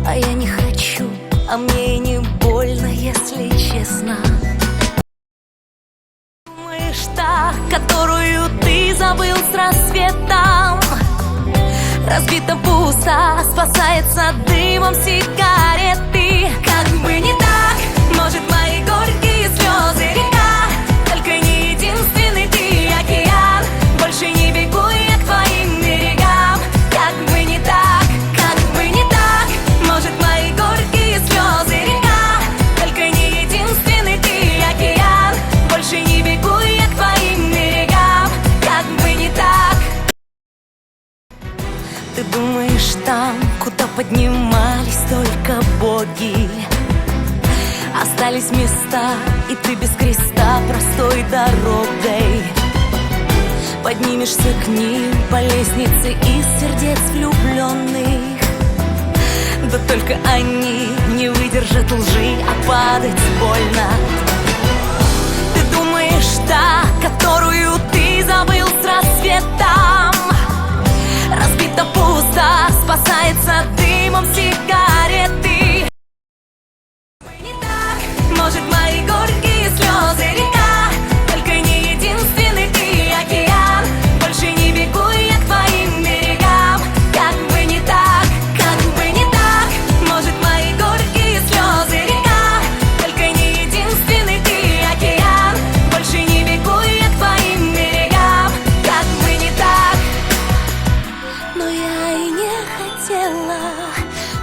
а я не хочу, а мне и не больно, если честно. Думаешь, та, которую ты забыл с рассветом, разбита, пусто, спасается дымом сигареты. Как бы не так, может, мои горькие слезы река, только не единственный ты океан. Больше не бегу я к твоим берегам. Как бы не так, как бы не так, может, мои горькие слезы река, только не единственный ты океан. Больше не бегу я к твоим берегам. Как бы не так. Ты думаешь, там, куда поднимались только боги, остались места, и ты без креста простой дорогой поднимешься к ним по лестнице из сердец влюбленных. Да только они не выдержат лжи, а падать больно. Ты думаешь, та, которую ты забыл с рассветом, разбита, пусто, спасается дымом сигареты. Не так, может, мои горькие слезы река, только не единственный ты океан. Больше не бегу я к твоим берегам. Как бы не так, как бы не так, может, мои горькие слезы река, только не единственный ты океан. Больше не бегу я к твоим берегам. Как бы не так. Но я и не хотела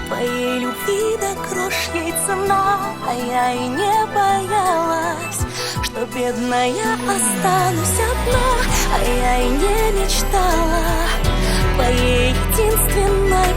твоей любви, да грош ей цена. А я и не боялась, что бедная останусь одна. А я и не мечтала твоей единственной